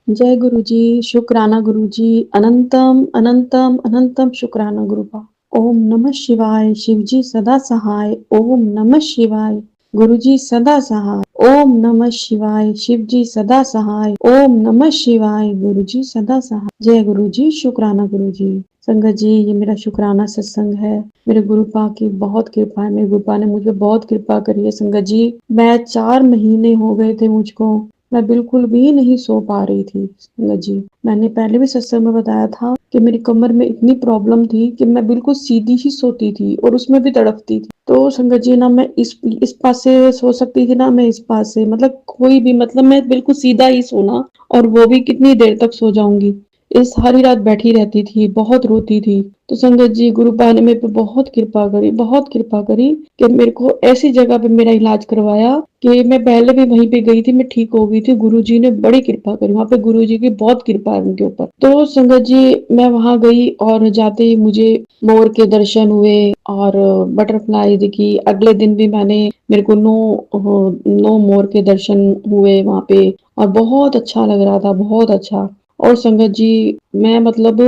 जय गुरुजी, शुक्राना गुरुजी, अनंतम अनंतम अनंतम शुक्राना गुरुपा। ओम नमः शिवाय, शिवजी सदा सहाय। ओम नमः शिवाय, गुरुजी सदा सहाय। ओम नमः शिवाय, शिवजी सदा सहाय। ओम नमः शिवाय, गुरुजी सदा सहाय। जय गुरुजी, शुक्राना गुरुजी। संगत जी, ये मेरा शुक्राना सत्संग है। मेरे गुरुपा की बहुत कृपा है। मेरे गुरुपा ने मुझ पे बहुत कृपा करी है। संगत जी, मैं 4 महीने हो गए थे मुझको, मैं बिल्कुल भी नहीं सो पा रही थी। संगत जी, मैंने पहले भी सत्संग में बताया था कि मेरी कमर में इतनी प्रॉब्लम थी कि मैं बिल्कुल सीधी ही सोती थी और उसमें भी तड़पती थी। तो संगत जी, ना मैं इस पास से सो सकती थी, ना मैं इस पास से, मतलब कोई भी, मतलब मैं बिल्कुल सीधा ही सोना, और वो भी कितनी देर तक सो जाऊंगी। इस सारी रात बैठी रहती थी, बहुत रोती थी। तो संगत जी, गुरुपा ने मेरे पे बहुत कृपा करी, बहुत कृपा करी कि मेरे को ऐसी जगह पे मेरा इलाज करवाया कि मैं पहले भी वहीं पे गई थी, मैं ठीक हो गई थी। गुरुजी ने बड़ी कृपा करी, वहां पे गुरुजी की बहुत कृपा है उनके ऊपर। तो संगत जी, मैं वहां गई और जाते ही मुझे मोर के दर्शन हुए और बटरफ्लाई दिखी। अगले दिन भी मेरे को नो मोर के दर्शन हुए वहां पे, और बहुत अच्छा लग रहा था, बहुत अच्छा। और संगत जी, मैं मतलब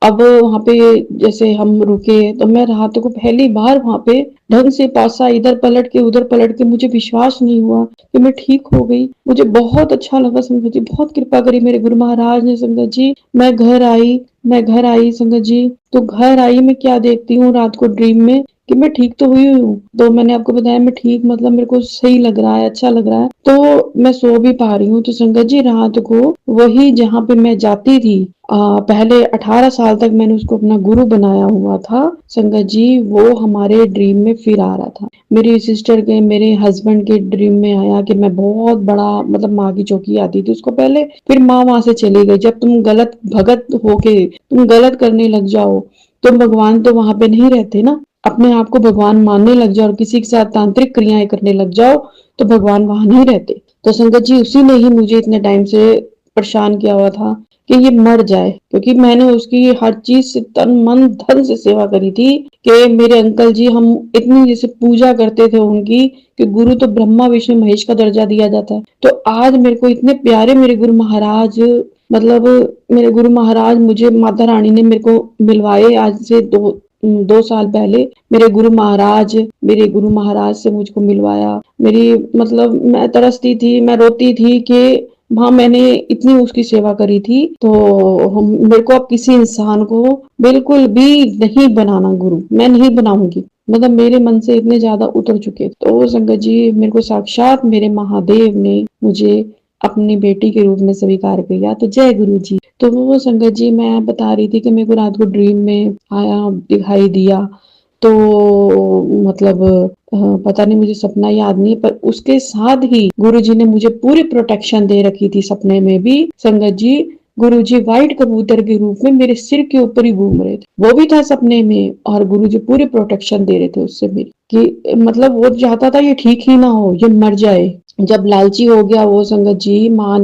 अब वहां पे जैसे हम रुके तो मैं रात को पहली बार वहां पे ढंग से पासा इधर पलट के उधर पलट के, मुझे विश्वास नहीं हुआ कि मैं ठीक हो गई। मुझे बहुत अच्छा लगा संगत जी, बहुत कृपा करी मेरे गुरु महाराज ने। संगत जी, मैं घर आई संगत जी। तो घर आई, मैं क्या देखती हूँ रात को ड्रीम में कि मैं ठीक तो हुई हूँ। तो मैंने आपको बताया मैं ठीक, मतलब मेरे को सही लग रहा है, अच्छा लग रहा है, तो मैं सो भी पा रही हूँ। तो संगत जी, रात को वही जहाँ पे मैं जाती थी, पहले 18 साल तक मैंने उसको अपना गुरु बनाया हुआ था संगत जी, वो हमारे ड्रीम में फिर आ रहा था। मेरी सिस्टर के, मेरे हस्बैंड के ड्रीम में आया कि मैं बहुत बड़ा, मतलब माँ की चौकी आती थी उसको पहले, फिर माँ वहां से चली गई। जब तुम गलत भगत होके तुम गलत करने लग जाओ तो भगवान तो वहां पे नहीं रहते ना। अपने आप को भगवान मानने लग जाओ और किसी के साथ तांत्रिक क्रियाएं करने लग जाओ तो भगवान वहां नहीं रहते। तो संगत जी, उसी ने ही मुझे इतने टाइम से परेशान किया हुआ था कि ये मर जाए, क्योंकि मैंने उसकी हर चीज से तन मन धन से सेवा करी थी। कि मेरे अंकल जी, हम इतनी जैसे पूजा करते थे उनकी कि गुरु तो ब्रह्मा विष्णु महेश का दर्जा दिया जाता है। तो आज मेरे को इतने प्यारे मेरे गुरु महाराज, मतलब मेरे गुरु महाराज मुझे माता रानी ने मेरे को मिलवाए आज से 2 साल पहले। मेरे गुरु महाराज से मुझको मिलवाया। मेरी, मतलब मैं तरसती थी, मैं रोती थी कि हाँ, मैंने इतनी उसकी सेवा करी थी, तो मेरे को अब किसी इंसान को बिल्कुल भी नहीं बनाना गुरु, मैं नहीं बनाऊंगी। मतलब मेरे मन से इतने ज्यादा उतर चुके। तो संगत जी, मेरे को साक्षात मेरे महादेव ने मुझे अपनी बेटी के रूप में स्वीकार किया। तो जय गुरु जी। तो वो संगत जी, मैं बता रही थी कि मेरे को रात को ड्रीम में आया, दिखाई दिया। तो मतलब पता नहीं, मुझे सपना याद नहीं, पर उसके साथ ही गुरुजी ने मुझे पूरी प्रोटेक्शन दे रखी थी सपने में भी संगत जी। गुरुजी व्हाइट कबूतर के रूप में मेरे सिर के ऊपर ही घूम रहे थे, वो भी था सपने में, और गुरुजी पूरी प्रोटेक्शन दे रहे थे उससे मेरी, कि मतलब वो चाहता था ये ठीक ही ना हो, ये मर जाए। जब लालची हो गया वो संगत जी, माँ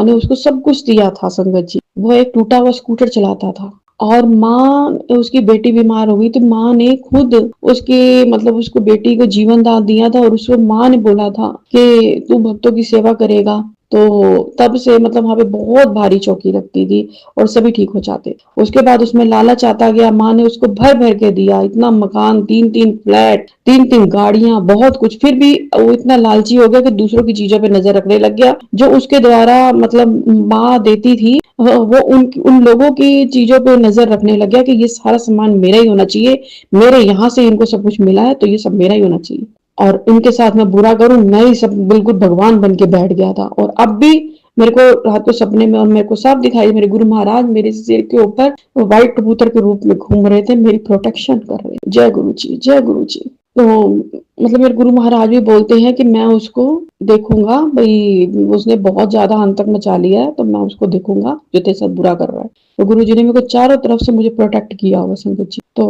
ने उसको सब कुछ दिया था संगत जी। वो एक टूटा हुआ स्कूटर चलाता था, और माँ, उसकी बेटी बीमार हो गई तो माँ ने खुद उसके, मतलब उसको बेटी को जीवन दान दिया था, और उसको माँ ने बोला था कि तू भक्तों की सेवा करेगा। तो तब से मतलब वहां पे बहुत भारी चौकी लगती थी और सभी ठीक हो जाते। उसके बाद उसमें लालच आता गया, माँ ने उसको भर भर के दिया, इतना मकान, 3-3 फ्लैट, 3-3 गाड़ियां, बहुत कुछ। फिर भी वो इतना लालची हो गया कि दूसरों की चीजों पे नजर रखने लग गया, जो उसके द्वारा मतलब माँ देती थी, वो उन लोगों की चीजों पे नजर रखने लग गया कि ये सारा सामान मेरा ही होना चाहिए, मेरे यहाँ से इनको सब कुछ मिला है तो ये सब मेरा ही होना चाहिए, और इनके साथ मैं बुरा करूं, मैं ही सब बिल्कुल भगवान बन के बैठ गया था। और अब भी मेरे को रात को सपने में, और मेरे को सब दिखाई, मेरे गुरु महाराज मेरे सिर के ऊपर व्हाइट कबूतर के रूप में घूम रहे थे, मेरी प्रोटेक्शन कर रहे थे। जय गुरु जी, जय गुरु जी। तो मतलब मेरे गुरु महाराज भी बोलते हैं कि मैं उसको देखूंगा भाई, उसने बहुत ज्यादा आतंक मचा लिया है, तो मैं उसको देखूंगा जो तेरे साथ बुरा कर रहा है। तो गुरु जी ने मेरे को चारों तरफ से मुझे प्रोटेक्ट किया हुआ संगत जी। तो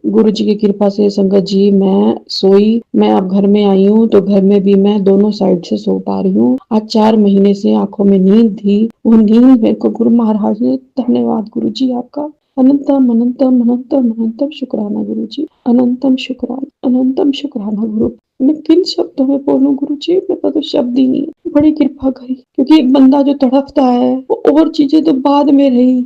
गुरु जी की कृपा से संगत जी, मैं अब घर में आई हूँ, तो घर में भी मैं दोनों साइड से सो पा रही हूँ। आज 4 महीने से आंखों में नींद थी, वो नींद मेरे को गुरु महाराज ने, धन्यवाद गुरु जी आपका। अनंतम अनंतम अनंतम अनंतम शुक्राना गुरु जी, अनंतम शुक्राना, अनंतम शुक्राना गुरु। मैं किन शब्दों में बोलूँ गुरुजी, मेरे पास तो शब्द ही नहीं है। बड़ी कृपा करी, क्योंकि एक बंदा जो तड़पता है, वो और चीज़ें तो बाद में रही,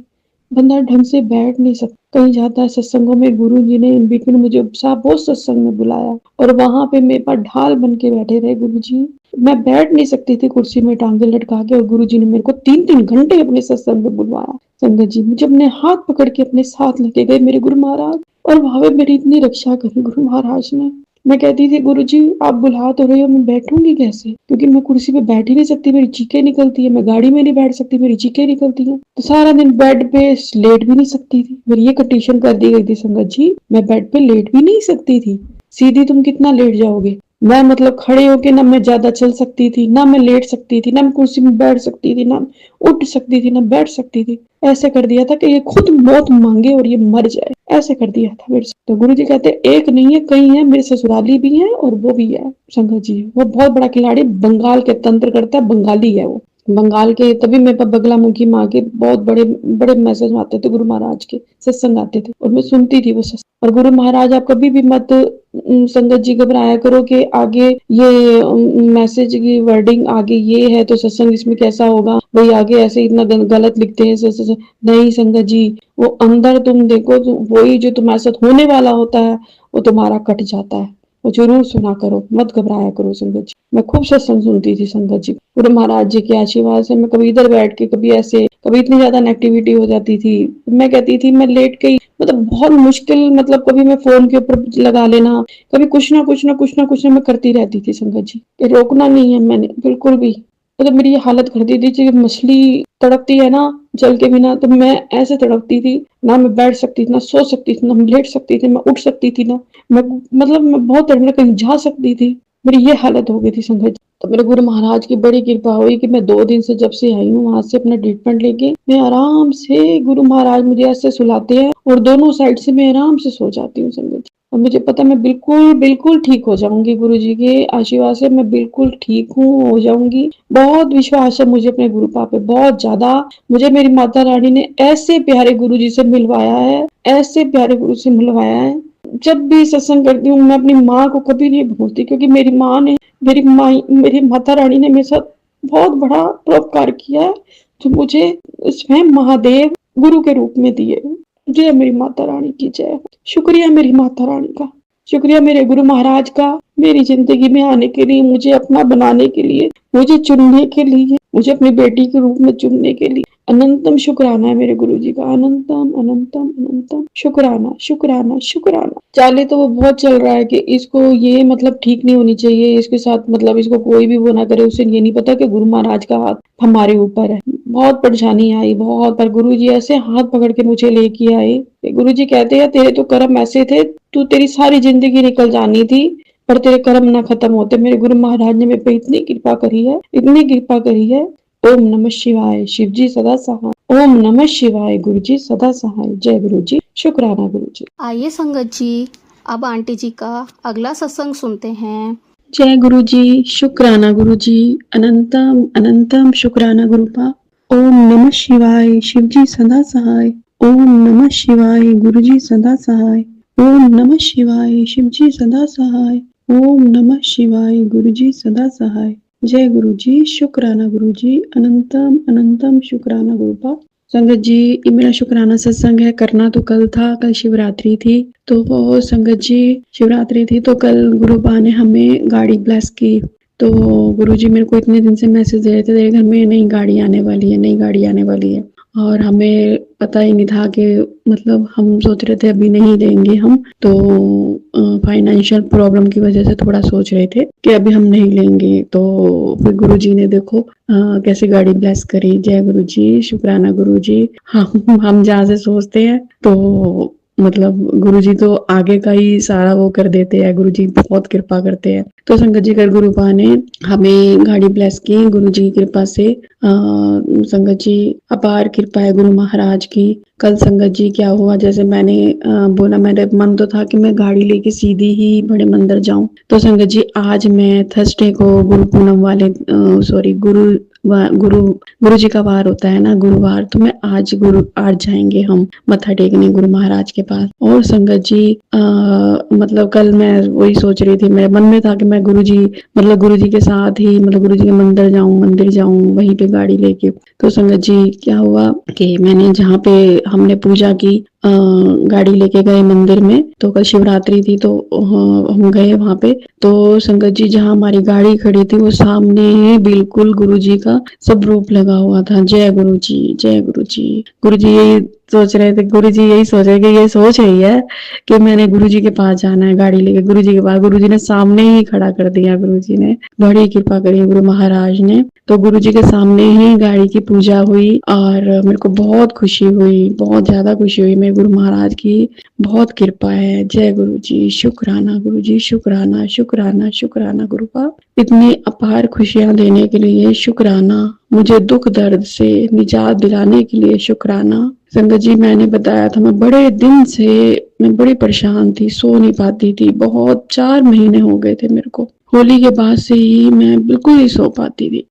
बंदा ढंग से बैठ नहीं सकता। कहीं जाता है सत्संगों में, गुरुजी ने इन बीच में मुझे बहुत सत्संग में बुलाया और वहाँ पे मेरे पास ढाल बन के बैठे रहे गुरुजी। मैं बैठ नहीं सकती थी कुर्सी में टाँगें लटका के, और गुरुजी ने मेरे को 3-3 घंटे अपने सत्संग में बुलवाया। संगत जी, मुझे अपने हाथ पकड़ के अपने साथ लेके गए मेरे गुरु महाराज, और वहाँ पे मेरी इतनी रक्षा करी गुरु महाराज ने। मैं कहती थी, गुरुजी आप बुला तो रहे हो, मैं बैठूंगी कैसे, क्योंकि मैं कुर्सी पे बैठ ही नहीं सकती, मेरी चीखें निकलती है। मैं गाड़ी में नहीं बैठ सकती, मेरी चीखें निकलती हैं। तो सारा दिन बेड पे लेट भी नहीं सकती थी। मेरी ये कंडीशन कर दी गई थी संगत जी, मैं बेड पे लेट भी नहीं सकती थी। सीधी तुम कितना लेट जाओगे। मैं मतलब खड़े होके ना मैं ज्यादा चल सकती थी, ना मैं लेट सकती थी, ना मैं कुर्सी में बैठ सकती थी, ना उठ सकती थी, ना बैठ सकती थी। ऐसे कर दिया था कि ये खुद मौत मांगे और ये मर जाए, ऐसे कर दिया था मेरे से। तो गुरु जी कहते एक नहीं है, कई है, मेरे ससुराली भी है और वो भी है संगत जी। वो बहुत बड़ा खिलाड़ी, बंगाल के तंत्र करता है, बंगाली है वो, बंगाल के। तभी मेरे पास बगलामुखी माँ के बहुत बड़े बड़े मैसेज आते थे, गुरु महाराज के सत्संग आते थे और मैं सुनती थी वो सत्संग। और गुरु महाराज आप कभी भी मत संगत जी घबराया करो कि आगे ये मैसेज की वर्डिंग आगे ये है तो सत्संग इसमें कैसा होगा, भाई आगे ऐसे इतना गलत लिखते हैं नहीं संगत जी, वो अंदर तुम देखो तो वही जो तुम्हारे साथ होने वाला होता है वो तुम्हारा कट जाता है। वो जरूर सुना करो, मत घबराया करो संगत जी। मैं खूब सत्संग सुनती थी संगत जी, गुरु महाराज जी के आशीर्वाद से। मैं कभी इधर बैठ के, कभी ऐसे, कभी इतनी ज्यादा नेगेटिविटी हो जाती थी, मैं कहती थी मैं लेट गई, मतलब बहुत मुश्किल, मतलब कभी मैं फोन के ऊपर लगा लेना, कभी कुछ ना कुछ ना कुछ ना कुछ ना मैं करती रहती थी संगत जी। ये रोकना नहीं है मैंने बिल्कुल भी। मतलब मेरी ये हालत कर दी थी कि मछली तड़पती है ना जल के बिना, तो मैं ऐसे तड़पती थी, ना मैं बैठ सकती थी, ना सो सकती थी, ना मैं लेट सकती थी, मैं उठ सकती थी ना, मैं मतलब मैं बहुत तड़पने कहीं जा सकती थी। मेरी ये हालत हो गई थी संगत जी। तो मेरे गुरु महाराज की बड़ी कृपा हुई कि मैं 2 दिन से जब से आई हूँ वहां से अपना ट्रीटमेंट लेके, मैं आराम से, गुरु महाराज मुझे ऐसे सुलाते हैं और दोनों साइड से मैं आराम से सो जाती हूँ संगत जी। और मुझे पता मैं बिल्कुल बिल्कुल ठीक हो जाऊंगी, गुरु जी के आशीर्वाद से मैं बिल्कुल ठीक हूँ, हो जाऊंगी। बहुत विश्वास है मुझे अपने गुरु पापे, बहुत ज्यादा। मुझे मेरी माता रानी ने ऐसे प्यारे गुरु जी से मिलवाया है, ऐसे प्यारे गुरु से मिलवाया है। जब भी सत्संग करती हूँ मैं अपनी माँ को कभी नहीं भूलती, क्योंकि मेरी माँ ने, मेरी माता रानी ने मेरे साथ बहुत बड़ा परोपकार किया है, जो मुझे स्वयं महादेव गुरु के रूप में दिए। जय मेरी माता रानी की जय। शुक्रिया मेरी माता रानी का, शुक्रिया मेरे गुरु महाराज का, मेरी जिंदगी में आने के लिए, मुझे अपना बनाने के लिए, मुझे चुनने के लिए, मुझे अपनी बेटी के रूप में चुनने के लिए अनंतम शुक्राना है मेरे गुरु जी का। अनंतम अनंतम अनंतम शुक्राना शुक्राना शुक्राना। चाले तो वो बहुत चल रहा है कि इसको ये मतलब ठीक नहीं होनी चाहिए, इसके साथ मतलब इसको कोई भी वो ना करे। उसे ये नहीं पता कि गुरु महाराज का हाथ हमारे ऊपर है। बहुत परेशानी आई बहुत, पर गुरु जी ऐसे हाथ पकड़ के मुझे लेके आए। गुरु जी कहते हैं तेरे तो कर्म ऐसे थे, तू तेरी सारी जिंदगी निकल जानी थी पर तेरे कर्म ना खत्म होते। मेरे गुरु महाराज ने मेरे पे इतनी कृपा करी है, इतनी कृपा करी है। ओम नमः शिवाय, शिव जी सदा सहाय। ओम नमः शिवाय, गुरु जी सदा सहाय। जय गुरु जी, शुक्राना गुरु जी। आइए संगत जी, अब आंटी जी का अगला सत्संग सुनते हैं। जय गुरु जी, शुक्राना गुरु जी। अनंतम अनंतम शुक्राना गुरुपा। ओम नमः शिवाय, शिव जी सदा सहाय। ओम नमः शिवाय, गुरु जी सदा सहाय। ओम नमः शिवाय, शिव जी सदा सहाय। ओम नमः शिवाय, गुरु जी सदा सहाय। जय गुरु जी, शुक्राना गुरु जी। अनंतम अनंतम शुक्राना गुरुपा। संगत जी, ये मेरा शुक्राना सत्संग है। करना तो कल था, कल शिवरात्रि थी। तो वो संगत जी, शिवरात्रि थी तो कल गुरुपा ने हमें गाड़ी ब्लेस की। तो गुरुजी मेरे को इतने दिन से मैसेज दे रहे थे तेरे घर में नई गाड़ी आने वाली है, नई गाड़ी आने वाली है। और हमें पता ही नहीं था कि मतलब हम सोच रहे थे अभी नहीं लेंगे हम, तो फाइनेंशियल प्रॉब्लम की वजह से थोड़ा सोच रहे थे कि अभी हम नहीं लेंगे। तो फिर गुरुजी ने देखो कैसे गाड़ी ब्लेस करी। जय गुरुजी, शुक्राना गुरुजी। हम जहाँ से सोचते हैं तो मतलब गुरुजी तो आगे का ही सारा वो कर देते हैं। गुरुजी बहुत कृपा करते हैं। तो संगत जी कर गुरुपा ने हमें गाड़ी ब्लेस की गुरुजी की कृपा से। संगत जी अपार कृपा है गुरु महाराज की। कल संगत जी क्या हुआ, जैसे मैंने बोला, मेरे मन तो था कि मैं गाड़ी लेके सीधी ही बड़े मंदिर जाऊं। तो संगत जी आज मैं थर्सडे को गुरु पूनम वाले गुरु गुरु जी का वार होता है ना, गुरुवार, तो मैं आज जाएंगे हम मत्था टेकने गुरु महाराज के पास। और संगत जी मतलब कल मैं वही सोच रही थी, मेरे मन में था कि मैं गुरु जी के साथ ही गुरु जी के मंदिर जाऊं वहीं पे गाड़ी लेके। तो संगत जी क्या हुआ कि मैंने जहाँ पे हमने पूजा की गाड़ी लेके गए मंदिर में, तो कल शिवरात्रि थी, तो हम गए वहां पे। तो संगत जी जहाँ हमारी गाड़ी खड़ी थी वो सामने बिल्कुल गुरु जी का सब रूप लगा हुआ था। जय गुरु जी, जय गुरु जी। गुरु जी यही सोच रहे थे, गुरु जी यही सोच रहे कि ये सोच रही है कि मैंने गुरु जी के पास जाना है गाड़ी लेके। गुरु जी के पास गुरु जी ने सामने ही खड़ा कर दिया। गुरु जी ने बड़ी कृपा करी, गुरु महाराज ने। तो गुरु जी के सामने ही गाड़ी की पूजा हुई और मेरे को बहुत खुशी हुई, बहुत ज्यादा खुशी हुई। मेरे गुरु महाराज की बहुत कृपा है। जय गुरु जी, शुक्राना गुरु जी, शुक्राना शुक्राना शुक्राना गुरु का, इतनी अपार खुशियां देने के लिए शुक्राना, मुझे दुख दर्द से निजात दिलाने के लिए शुक्राना। संगत जी मैंने बताया था, मैं बड़े दिन से मैं बड़ी परेशान थी, सो नहीं पाती थी, बहुत 4 महीने हो गए थे मेरे को। होली के बाद से ही मैं बिल्कुल नहीं सो पाती थी।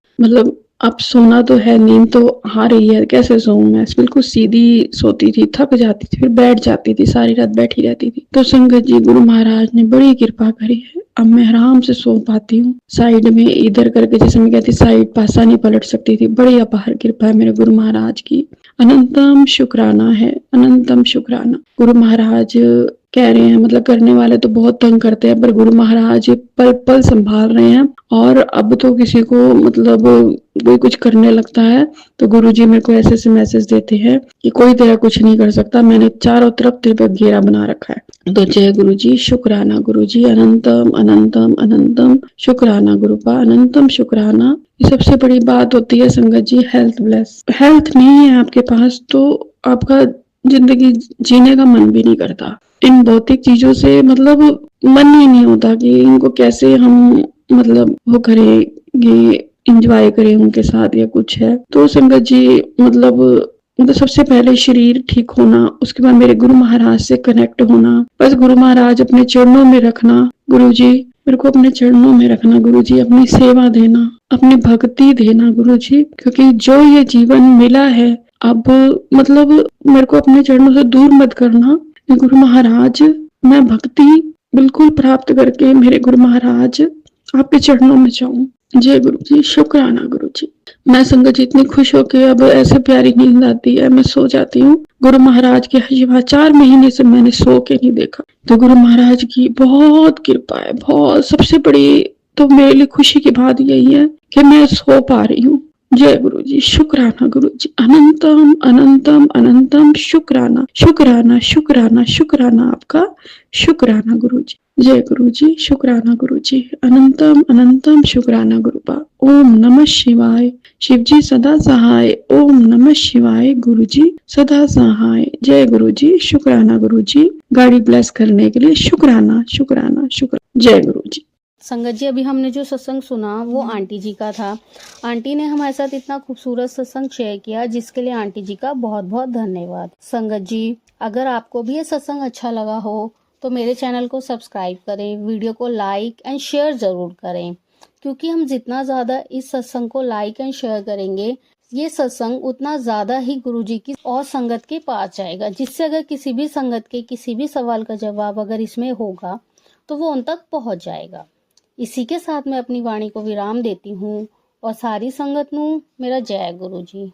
अब सोना तो है, नींद तो आ रही है, कैसे सोऊं मैं, बिल्कुल सीधी सोती थी, थक जाती थी, फिर बैठ जाती थी, सारी रात बैठी रहती थी। तो संगत जी गुरु महाराज ने बड़ी कृपा करी है, अब मैं आराम से सो पाती हूँ। साइड में इधर करके, जैसे मैं कहती साइड पासा नहीं पलट सकती थी। बड़ी अपार कृपा है मेरे गुरु महाराज की, अनंतम शुक्राना है, अनंतम शुक्राना। गुरु महाराज कह रहे हैं, करने वाले तो बहुत तंग करते हैं, पर गुरु महाराज पल पल संभाल रहे हैं। और अब तो किसी को कोई कुछ करने लगता है तो गुरु जी मेरे को ऐसे मैसेज देते हैं कि कोई तेरा कुछ नहीं कर सकता, मैंने चारों तरफ तेरे पे घेरा बना रखा है। तो जय गुरु जी, शुक्राना गुरु जी, अनंतम अनंतम अनंतम शुक्राना गुरु का, अनंतम शुक्राना। सबसे बड़ी बात होती है संगत जी, हेल्थ नहीं है आपके पास तो आपका जिंदगी जीने का मन भी नहीं करता। इन भौतिक चीजों से मन ही नहीं होता कि इनको कैसे हम वो करेंगे, इंजॉय करें उनके साथ या कुछ है। तो संगत जी सबसे पहले शरीर ठीक होना, उसके बाद मेरे गुरु महाराज से कनेक्ट होना। बस गुरु महाराज अपने चरणों में रखना, गुरु जी मेरे को अपने चरणों में रखना, गुरु जी अपनी सेवा देना, अपनी भक्ति देना गुरु जी, क्योंकि जो ये जीवन मिला है अब मेरे को अपने चरणों से दूर मत करना गुरु महाराज। मैं भक्ति बिल्कुल प्राप्त करके मेरे गुरु महाराज आपके चरणों में जाऊं। जय गुरु जी, शुक्राना गुरु जी। मैं संगत जी इतनी खुश होके अब ऐसे प्यारी नींद आती है, मैं सो जाती हूँ। गुरु महाराज के आशीर्वाद, 4 महीने से मैंने सो के नहीं देखा, तो गुरु महाराज की बहुत कृपा है, बहुत। सबसे बड़ी तो मेरे लिए खुशी की बात यही है कि मैं सो पा रही हूँ। जय गुरु जी, शुक्राना गुरु जी, अनंतम अनंतम अनंतम शुक्राना शुक्राना शुक्राना शुक्राना आपका, शुक्राना गुरु जी। जय गुरु जी, शुक्राना गुरु जी, अनंतम अनंतम शुक्राना गुरु बा। ओम नमः शिवाय, शिव जी सदा सहाय। ओम नमः शिवाय, गुरु जी सदा सहाय। जय गुरु जी, शुक्राना गुरु जी, गाड़ी ब्लेस करने के लिए शुक्राना शुक्राना शुक्राना। जय गुरु जी। संगत जी, अभी हमने जो सत्संग सुना वो आंटी जी का था। आंटी ने हमारे साथ इतना खूबसूरत सत्संग शेयर किया, जिसके लिए आंटी जी का बहुत बहुत धन्यवाद। संगत जी, अगर आपको भी ये सत्संग अच्छा लगा हो तो मेरे चैनल को सब्सक्राइब करें, वीडियो को लाइक एंड शेयर ज़रूर करें, क्योंकि हम जितना ज़्यादा इस सत्संग को लाइक एंड शेयर करेंगे, ये सत्संग उतना ज़्यादा ही गुरुजी की और संगत के पास जाएगा, जिससे अगर किसी भी संगत के किसी भी सवाल का जवाब अगर इसमें होगा तो वो उन तक पहुंच जाएगा। इसी के साथ मैं अपनी वाणी को विराम देती हूँ और सारी संगत नू मेरा जय गुरु जी।